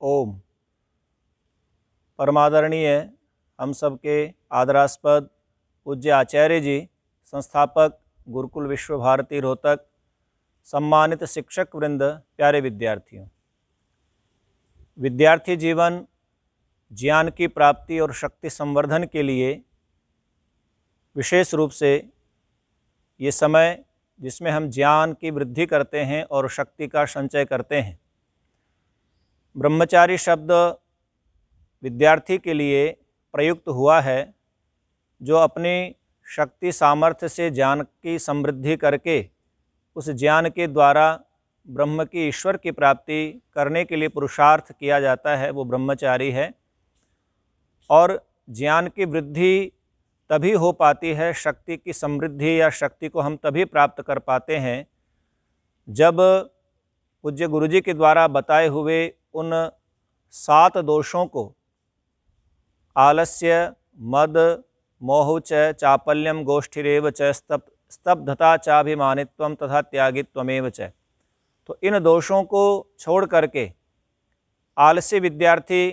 ओम। परमादरणीय हम सबके आदरास्पद पूज्य आचार्य जी, संस्थापक गुरुकुल विश्व भारती रोहतक, सम्मानित शिक्षक वृंद, प्यारे विद्यार्थियों। विद्यार्थी जीवन ज्ञान की प्राप्ति और शक्ति संवर्धन के लिए विशेष रूप से ये समय जिसमें हम ज्ञान की वृद्धि करते हैं और शक्ति का संचय करते हैं। ब्रह्मचारी शब्द विद्यार्थी के लिए प्रयुक्त हुआ है, जो अपनी शक्ति सामर्थ्य से ज्ञान की समृद्धि करके उस ज्ञान के द्वारा ब्रह्म की ईश्वर की प्राप्ति करने के लिए पुरुषार्थ किया जाता है, वो ब्रह्मचारी है। और ज्ञान की वृद्धि तभी हो पाती है, शक्ति की समृद्धि या शक्ति को हम तभी प्राप्त कर पाते हैं जब पूज्य गुरुजी के द्वारा बताए हुए उन 7 दोषों को, आलस्य, मद, मोह च चापल्यम गोष्ठिरेव च स्तब्धता चाभिमानित्वम तथा त्यागित्वमेव च, तो इन दोषों को छोड़ करके आलसी विद्यार्थी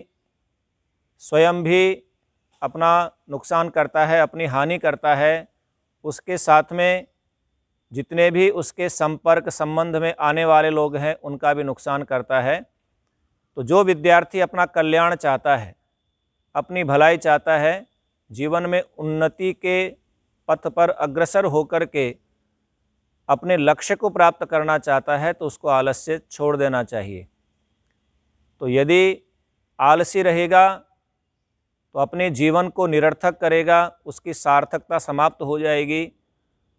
स्वयं भी अपना नुकसान करता है, अपनी हानि करता है, उसके साथ में जितने भी उसके संपर्क संबंध में आने वाले लोग हैं उनका भी नुकसान करता है। तो जो विद्यार्थी अपना कल्याण चाहता है, अपनी भलाई चाहता है, जीवन में उन्नति के पथ पर अग्रसर होकर के अपने लक्ष्य को प्राप्त करना चाहता है, तो उसको आलस्य छोड़ देना चाहिए। तो यदि आलसी रहेगा तो अपने जीवन को निरर्थक करेगा, उसकी सार्थकता समाप्त हो जाएगी।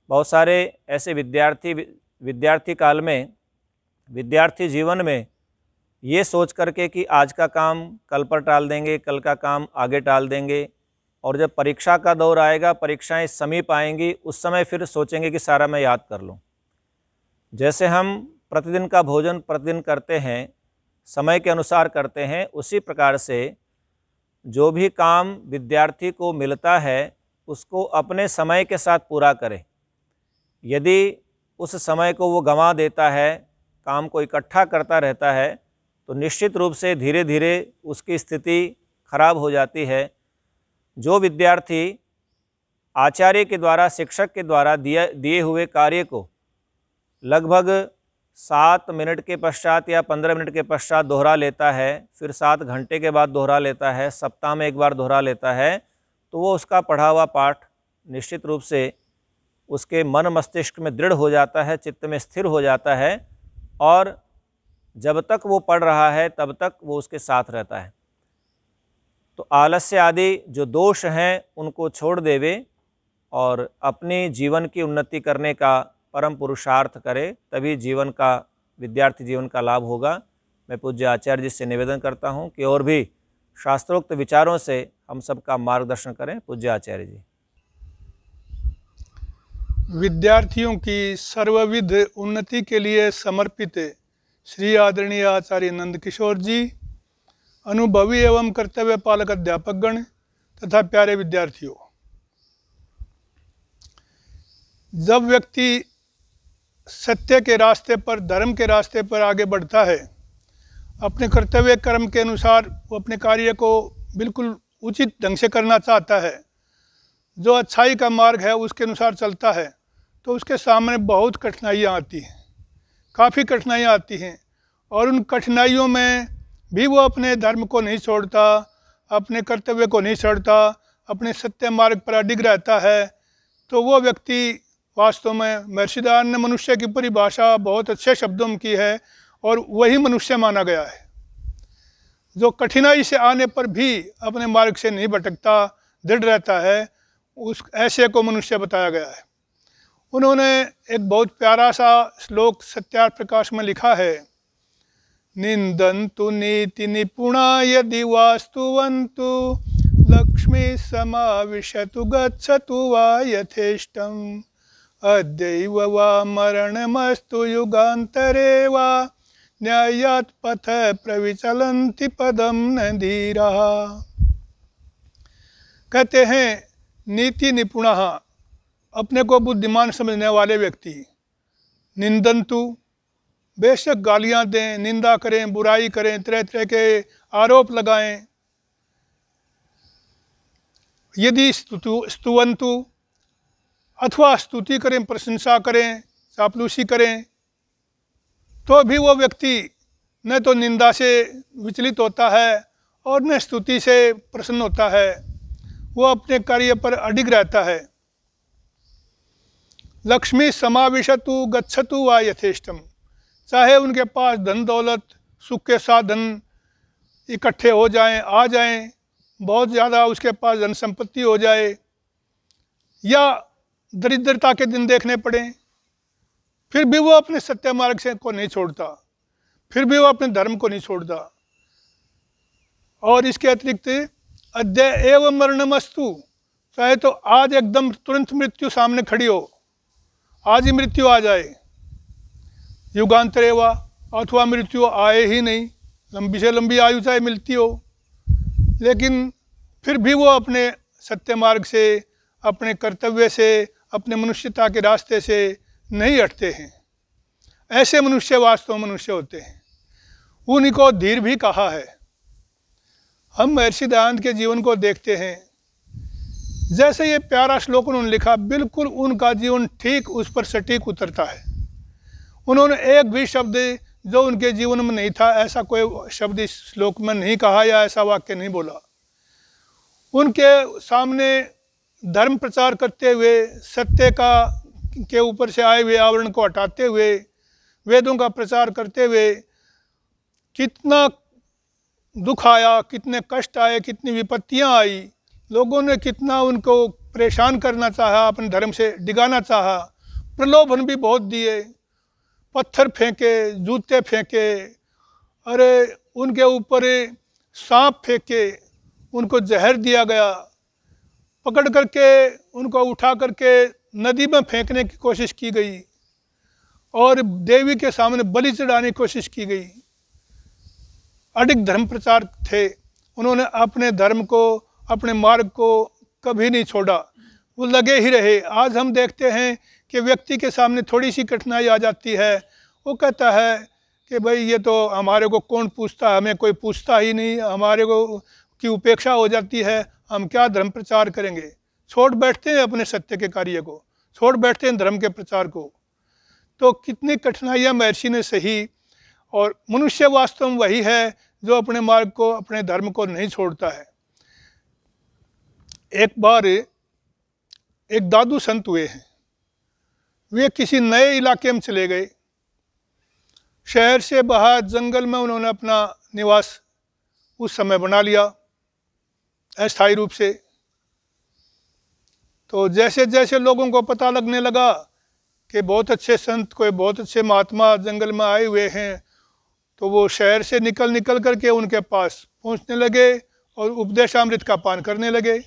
बहुत सारे ऐसे विद्यार्थी काल में, विद्यार्थी जीवन में ये सोच करके कि आज का काम कल पर टाल देंगे, कल का काम आगे टाल देंगे, और जब परीक्षा का दौर आएगा, परीक्षाएं समीप आएंगी, उस समय फिर सोचेंगे कि सारा मैं याद कर लूँ। जैसे हम प्रतिदिन का भोजन प्रतिदिन करते हैं, समय के अनुसार करते हैं, उसी प्रकार से जो भी काम विद्यार्थी को मिलता है उसको अपने समय के साथ पूरा करे। यदि उस समय को वो गंवा देता है, काम को इकट्ठा करता रहता है, तो निश्चित रूप से धीरे धीरे उसकी स्थिति खराब हो जाती है। जो विद्यार्थी आचार्य के द्वारा, शिक्षक के द्वारा दिए हुए कार्य को लगभग 7 मिनट के पश्चात या 15 मिनट के पश्चात दोहरा लेता है, फिर 7 घंटे के बाद दोहरा लेता है, सप्ताह में एक बार दोहरा लेता है, तो वो उसका पढ़ा हुआ पाठ निश्चित रूप से उसके मन मस्तिष्क में दृढ़ हो जाता है, चित्त में स्थिर हो जाता है, और जब तक वो पढ़ रहा है तब तक वो उसके साथ रहता है। तो आलस्य आदि जो दोष हैं उनको छोड़ देवे और अपनी जीवन की उन्नति करने का परम पुरुषार्थ करे, तभी जीवन का, विद्यार्थी जीवन का लाभ होगा। मैं पूज्य आचार्य जी से निवेदन करता हूं कि और भी शास्त्रोक्त विचारों से हम सबका मार्गदर्शन करें। पूज्य आचार्य जी। विद्यार्थियों की सर्वविध उन्नति के लिए समर्पित श्री आदरणीय आचार्य नंद किशोर जी, अनुभवी एवं कर्तव्य पालक अध्यापकगण तथा प्यारे विद्यार्थियों, जब व्यक्ति सत्य के रास्ते पर, धर्म के रास्ते पर आगे बढ़ता है, अपने कर्तव्य कर्म के अनुसार वो अपने कार्य को बिल्कुल उचित ढंग से करना चाहता है, जो अच्छाई का मार्ग है उसके अनुसार चलता है, तो उसके सामने बहुत कठिनाइयाँ आती हैं, काफ़ी कठिनाइयाँ आती हैं। और उन कठिनाइयों में भी वो अपने धर्म को नहीं छोड़ता, अपने कर्तव्य को नहीं छोड़ता, अपने सत्य मार्ग पर अडिग रहता है। तो वो व्यक्ति वास्तव में महर्षि दयानंद ने मनुष्य की परिभाषा बहुत अच्छे शब्दों में की है, और वही मनुष्य माना गया है, जो कठिनाई से आने पर भी अपने मार्ग से नहीं भटकता, दृढ़ रहता है, उस ऐसे को मनुष्य बताया गया है। उन्होंने एक बहुत प्यारा सा श्लोक सत्यार्थ प्रकाश में लिखा है, निंदन्तु नीति निपुणा यदि वास्तुवन्तु लक्ष्मी समाविशतु गच्छतु वा यथेष्टम् अद्यैव वा मरणमस्तु युगान्तरे वा न्यायात् पथ प्रविचलन्ति पदम न धीराः। कहते हैं नीति निपुणः, अपने को बुद्धिमान समझने वाले व्यक्ति, निंदन्तु बेशक गालियां दें, निंदा करें, बुराई करें, तरह तरह के आरोप लगाएं, यदि स्तुवंतु अथवा स्तुति करें, प्रशंसा करें, चापलूसी करें, तो भी वो व्यक्ति न तो निंदा से विचलित होता है और न स्तुति से प्रसन्न होता है, वो अपने कार्य पर अडिग रहता है। लक्ष्मी समाविशतु गच्छतु वा यथेष्टम, चाहे उनके पास धन दौलत सुख के साधन इकट्ठे हो जाएं, आ जाएं, बहुत ज़्यादा उसके पास धन संपत्ति हो जाए, या दरिद्रता के दिन देखने पड़े, फिर भी वो अपने सत्य मार्ग से को नहीं छोड़ता, फिर भी वो अपने धर्म को नहीं छोड़ता। और इसके अतिरिक्त अद्य एव मरणमस्तु, चाहे तो आज एकदम तुरंत मृत्यु सामने खड़ी हो, आज ही मृत्यु आ जाए, युगांतरे वा, अथवा मृत्यु आए ही नहीं, लंबी से लंबी आयु चाहे मिलती हो, लेकिन फिर भी वो अपने सत्य मार्ग से, अपने कर्तव्य से, अपने मनुष्यता के रास्ते से नहीं हटते हैं। ऐसे मनुष्य वास्तव मनुष्य होते हैं, उन्हीं को धीर भी कहा है। हम महर्षि दयानंद के जीवन को देखते हैं, जैसे ये प्यारा श्लोक उन्होंने लिखा, बिल्कुल उनका जीवन ठीक उस पर सटीक उतरता है। उन्होंने एक भी शब्द जो उनके जीवन में नहीं था, ऐसा कोई शब्द इस श्लोक में नहीं कहा या ऐसा वाक्य नहीं बोला। उनके सामने धर्म प्रचार करते हुए, सत्य का के ऊपर से आए हुए आवरण को हटाते हुए, वेदों का प्रचार करते हुए कितना दुख आया, कितने कष्ट आए, कितनी विपत्तियां आई, लोगों ने कितना उनको परेशान करना चाहा, अपने धर्म से डिगाना चाहा, प्रलोभन भी बहुत दिए, पत्थर फेंके, जूते फेंके, अरे उनके ऊपर सांप फेंके, उनको जहर दिया गया, पकड़ करके उनको उठा करके नदी में फेंकने की कोशिश की गई और देवी के सामने बलि चढ़ाने की कोशिश की गई। अडिग धर्म प्रचार थे, उन्होंने अपने धर्म को, अपने मार्ग को कभी नहीं छोड़ा, वो लगे ही रहे। आज हम देखते हैं कि व्यक्ति के सामने थोड़ी सी कठिनाई आ जाती है, वो कहता है कि भाई ये तो हमारे को कौन पूछता, हमें कोई पूछता ही नहीं, हमारे को की उपेक्षा हो जाती है, हम क्या धर्म प्रचार करेंगे, छोड़ बैठते हैं अपने सत्य के कार्य को, छोड़ बैठते हैं धर्म के प्रचार को। तो कितनी कठिनाइयाँ महर्षि ने सही, और मनुष्य वास्तव में वही है जो अपने मार्ग को, अपने धर्म को नहीं छोड़ता है। एक बार एक दादू संत हुए हैं, वे किसी नए इलाके में चले गए, शहर से बाहर जंगल में उन्होंने अपना निवास उस समय बना लिया अस्थायी रूप से। तो जैसे जैसे लोगों को पता लगने लगा कि बहुत अच्छे संत, कोई बहुत अच्छे महात्मा जंगल में आए हुए हैं, तो वो शहर से निकल करके उनके पास पहुंचने लगे और उपदेशामृत का पान करने लगे।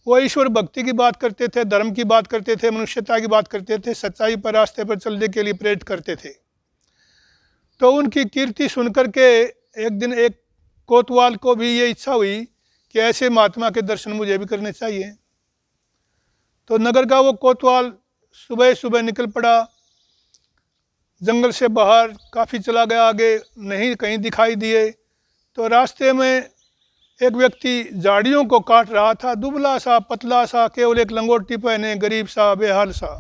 वो ईश्वर भक्ति की बात करते थे, धर्म की बात करते थे, मनुष्यता की बात करते थे, सच्चाई पर रास्ते पर चलने के लिए प्रेरित करते थे। तो उनकी कीर्ति सुनकर के एक दिन एक कोतवाल को भी ये इच्छा हुई कि ऐसे महात्मा के दर्शन मुझे भी करने चाहिए। तो नगर का वो कोतवाल सुबह सुबह निकल पड़ा, जंगल से बाहर काफ़ी चला गया, आगे नहीं कहीं दिखाई दिए। तो रास्ते में एक व्यक्ति झाड़ियों को काट रहा था, दुबला सा, पतला सा, केवल एक लंगोटी पहने, गरीब सा, बेहाल सा।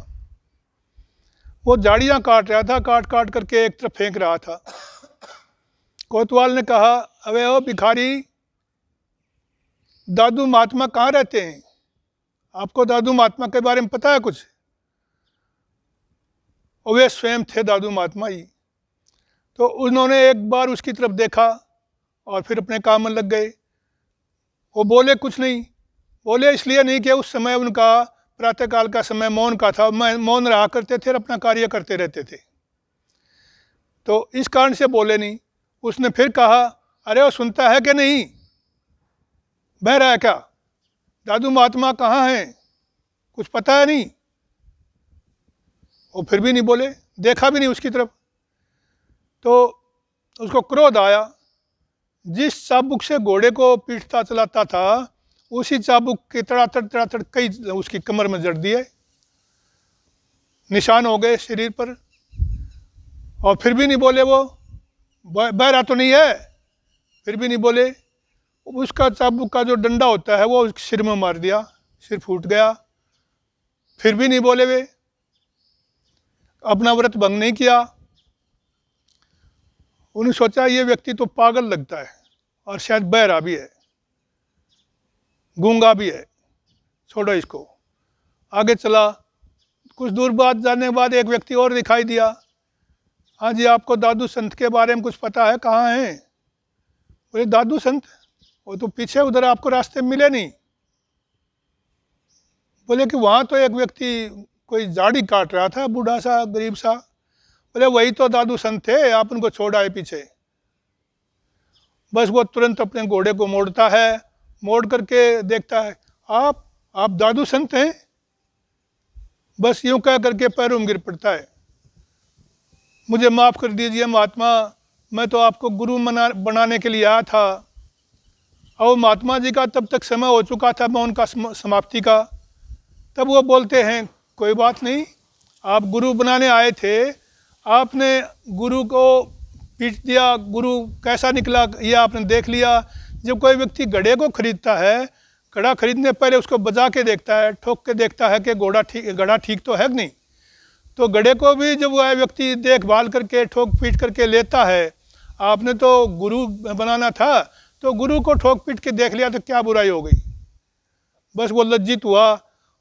वो झाड़ियाँ काट रहा था, काट काट करके एक तरफ फेंक रहा था। कोतवाल ने कहा, अबे ओ भिखारी, दादू महात्मा कहाँ रहते हैं? आपको दादू महात्मा के बारे में पता है कुछ? और वे स्वयं थे दादू महात्मा ही। तो उन्होंने एक बार उसकी तरफ देखा और फिर अपने काम में लग गए। वो बोले कुछ नहीं, बोले इसलिए नहीं कि उस समय उनका प्रातःकाल का समय मौन का था, मौन रहा करते थे और अपना कार्य करते रहते थे, तो इस कारण से बोले नहीं। उसने फिर कहा, अरे वो सुनता है कि नहीं, बह रहा है क्या? दादू महात्मा कहाँ हैं, कुछ पता है नहीं? वो फिर भी नहीं बोले, देखा भी नहीं उसकी तरफ। तो उसको क्रोध आया। जिस चाबुक से घोड़े को पीटता चलाता था, उसी चाबुक के तड़ातड़ कई उसकी कमर में जड़ दिए, निशान हो गए शरीर पर। और फिर भी नहीं बोले, वो बहरा तो नहीं है, फिर भी नहीं बोले। उसका चाबुक का जो डंडा होता है वो सिर में मार दिया, सिर फूट गया, फिर भी नहीं बोले वे, अपना व्रत भंग नहीं किया। उन्होंने सोचा ये व्यक्ति तो पागल लगता है और शायद बहरा भी है, गूंगा भी है, छोड़ो इसको। आगे चला, कुछ दूर बाद जाने के बाद एक व्यक्ति और दिखाई दिया। हाँ जी, आपको दादू संत के बारे में कुछ पता है, कहाँ हैं? बोले दादू संत, वो तो पीछे उधर आपको रास्ते में मिले नहीं। बोले कि वहाँ तो एक व्यक्ति कोई झाड़ी काट रहा था, बूढ़ा सा गरीब सा। बोले वही तो दादू संत थे, आप उनको छोड़ आए पीछे। बस वो तुरंत अपने घोड़े को मोड़ता है, मोड़ करके देखता है, आप दादू संत हैं? बस यूं कह करके पैरों में गिर पड़ता है। मुझे माफ़ कर दीजिए महात्मा, मैं तो आपको गुरु बनाने के लिए आया था। और महात्मा जी का तब तक समय हो चुका था, मैं उनका समाप्ति का। तब वो बोलते हैं कोई बात नहीं, आप गुरु बनाने आए थे, आपने गुरु को पीट दिया, गुरु कैसा निकला ये आपने देख लिया। जब कोई व्यक्ति घड़े को खरीदता है, घड़ा खरीदने पहले उसको बजा के देखता है, ठोक के देखता है कि घड़ा ठीक तो है कि नहीं। तो घड़े को भी जब वह व्यक्ति देखभाल करके ठोक पीट करके लेता है, आपने तो गुरु बनाना था, तो गुरु को ठोक पीट के देख लिया तो क्या बुराई हो गई। बस वो लज्जित हुआ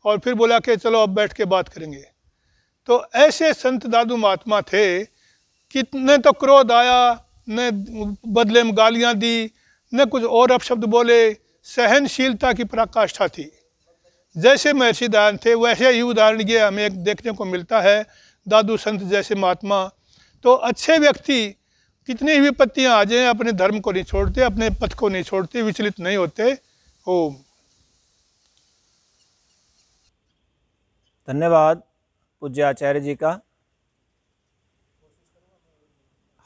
और फिर बोला कि चलो अब बैठ के बात करेंगे। तो ऐसे संत दादू महात्मा थे, कितने तो क्रोध आया, न बदले में गालियाँ दी, न कुछ और अपशब्द बोले, सहनशीलता की पराकाष्ठा थी। जैसे महर्षि दयानंद थे वैसे ही उदाहरण ये हमें एक देखने को मिलता है, दादू संत जैसे महात्मा। तो अच्छे व्यक्ति कितनी भी विपत्तियाँ आ जाएं अपने धर्म को नहीं छोड़ते, अपने पथ को नहीं छोड़ते, विचलित नहीं होते। ओम। धन्यवाद पूज्य आचार्य जी का।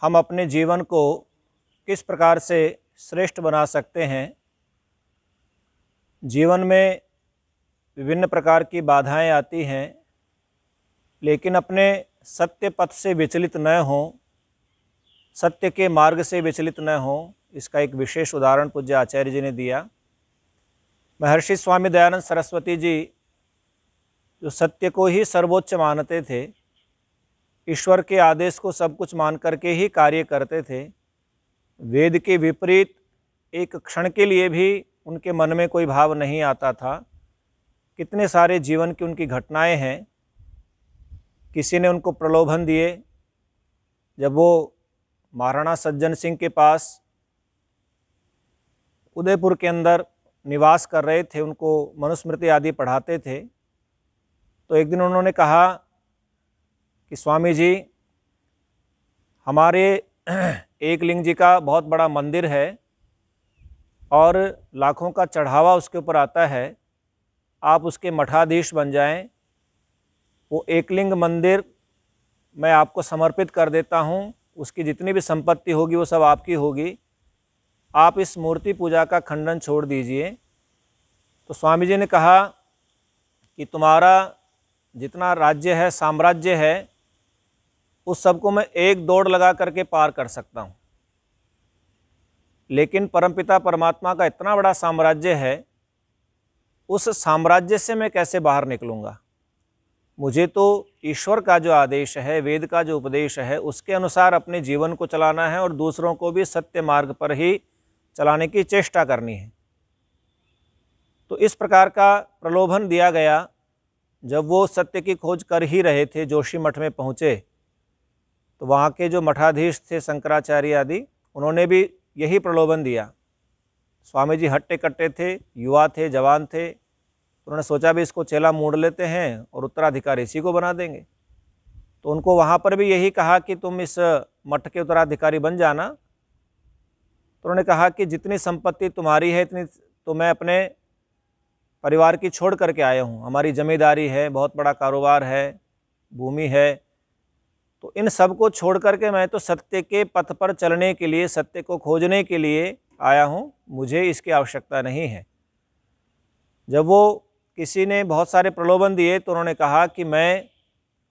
हम अपने जीवन को किस प्रकार से श्रेष्ठ बना सकते हैं। जीवन में विभिन्न प्रकार की बाधाएं आती हैं, लेकिन अपने सत्य पथ से विचलित न हों, सत्य के मार्ग से विचलित न हों, इसका एक विशेष उदाहरण पूज्य आचार्य जी ने दिया। महर्षि स्वामी दयानंद सरस्वती जी जो सत्य को ही सर्वोच्च मानते थे, ईश्वर के आदेश को सब कुछ मान करके ही कार्य करते थे, वेद के विपरीत एक क्षण के लिए भी उनके मन में कोई भाव नहीं आता था। कितने सारे जीवन की उनकी घटनाएं हैं। किसी ने उनको प्रलोभन दिए, जब वो महाराणा सज्जन सिंह के पास उदयपुर के अंदर निवास कर रहे थे, उनको मनुस्मृति आदि पढ़ाते थे, तो एक दिन उन्होंने कहा कि स्वामी जी, हमारे एकलिंग जी का बहुत बड़ा मंदिर है और लाखों का चढ़ावा उसके ऊपर आता है, आप उसके मठाधीश बन जाएं। वो एकलिंग मंदिर मैं आपको समर्पित कर देता हूँ, उसकी जितनी भी संपत्ति होगी वो सब आपकी होगी, आप इस मूर्ति पूजा का खंडन छोड़ दीजिए। तो स्वामी जी ने कहा कि तुम्हारा जितना राज्य है, साम्राज्य है, उस सबको मैं एक दौड़ लगा करके पार कर सकता हूँ, लेकिन परमपिता परमात्मा का इतना बड़ा साम्राज्य है, उस साम्राज्य से मैं कैसे बाहर निकलूँगा। मुझे तो ईश्वर का जो आदेश है, वेद का जो उपदेश है, उसके अनुसार अपने जीवन को चलाना है और दूसरों को भी सत्य मार्ग पर ही चलाने की चेष्टा करनी है। तो इस प्रकार का प्रलोभन दिया गया। जब वो सत्य की खोज कर ही रहे थे, जोशी मठ में पहुँचे, तो वहाँ के जो मठाधीश थे शंकराचार्य आदि, उन्होंने भी यही प्रलोभन दिया। स्वामी जी हट्टे कट्टे थे, युवा थे, जवान थे, उन्होंने सोचा भी इसको चेला मोड़ लेते हैं और उत्तराधिकारी इसी को बना देंगे। तो उनको वहाँ पर भी यही कहा कि तुम इस मठ के उत्तराधिकारी बन जाना। तो उन्होंने कहा कि जितनी संपत्ति तुम्हारी है इतनी तो मैं अपने परिवार की छोड़ करके आया हूँ, हमारी जमींदारी है, बहुत बड़ा कारोबार है, भूमि है, तो इन सब को छोड़ करके मैं तो सत्य के पथ पर चलने के लिए, सत्य को खोजने के लिए आया हूँ, मुझे इसकी आवश्यकता नहीं है। जब वो किसी ने बहुत सारे प्रलोभन दिए तो उन्होंने कहा कि मैं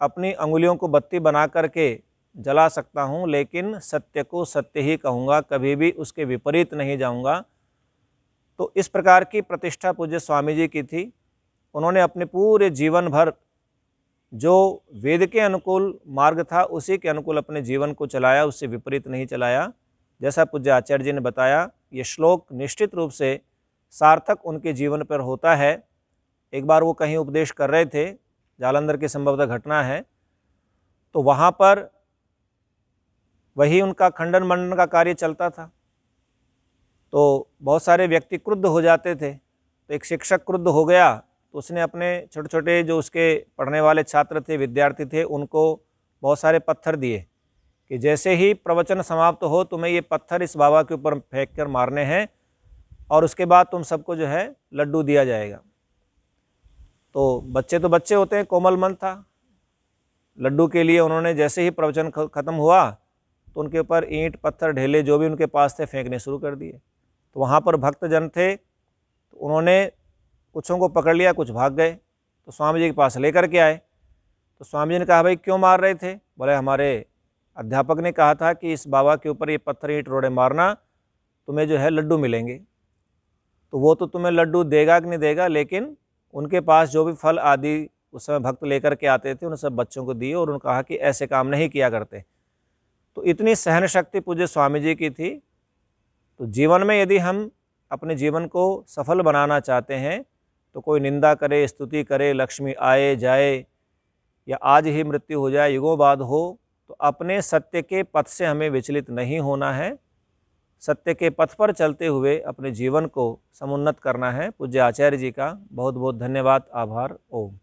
अपनी अंगुलियों को बत्ती बना करके जला सकता हूँ, लेकिन सत्य को सत्य ही कहूँगा, कभी भी उसके विपरीत नहीं जाऊँगा। तो इस प्रकार की प्रतिष्ठा पूज्य स्वामी जी की थी। उन्होंने अपने पूरे जीवन भर जो वेद के अनुकूल मार्ग था उसी के अनुकूल अपने जीवन को चलाया, उससे विपरीत नहीं चलाया। जैसा पूज्य आचार्य जी ने बताया, ये श्लोक निश्चित रूप से सार्थक उनके जीवन पर होता है। एक बार वो कहीं उपदेश कर रहे थे, जालंधर की संभवतः घटना है, तो वहाँ पर वही उनका खंडन मंडन का कार्य चलता था। तो बहुत सारे व्यक्ति क्रुद्ध हो जाते थे। तो एक शिक्षक क्रुद्ध हो गया, तो उसने अपने छोटे छोटे जो उसके पढ़ने वाले छात्र थे, विद्यार्थी थे, उनको बहुत सारे पत्थर दिए कि जैसे ही प्रवचन समाप्त हो तुम्हें ये पत्थर इस बाबा के ऊपर फेंक कर मारने हैं और उसके बाद तुम सबको जो है लड्डू दिया जाएगा। तो बच्चे होते हैं, कोमल मन था। लड्डू के लिए उन्होंने जैसे ही प्रवचन खत्म हुआ तो उनके ऊपर ईंट पत्थर ढेले जो भी उनके पास थे फेंकने शुरू कर दिए। तो वहाँ पर भक्तजन थे, तो उन्होंने कुछों को पकड़ लिया, कुछ भाग गए। तो स्वामी जी के पास लेकर के आए। तो स्वामी जी ने कहा, भाई क्यों मार रहे थे? बोले, हमारे अध्यापक ने कहा था कि इस बाबा के ऊपर ये पत्थर ईंट रोड़े मारना, तुम्हें जो है लड्डू मिलेंगे। तो वो तो तुम्हें लड्डू देगा कि नहीं देगा, लेकिन उनके पास जो भी फल आदि उस समय भक्त लेकर के आते थे उन सब बच्चों को दिए और उन्होंने कहा कि ऐसे काम नहीं किया करते। तो इतनी सहन शक्ति पूज्य स्वामी जी की थी। तो जीवन में यदि हम अपने जीवन को सफल बनाना चाहते हैं तो कोई निंदा करे, स्तुति करे, लक्ष्मी आए जाए या आज ही मृत्यु हो जाए, युगों बाद हो, तो अपने सत्य के पथ से हमें विचलित नहीं होना है। सत्य के पथ पर चलते हुए अपने जीवन को समुन्नत करना है। पूज्य आचार्य जी का बहुत बहुत धन्यवाद, आभार। ओम।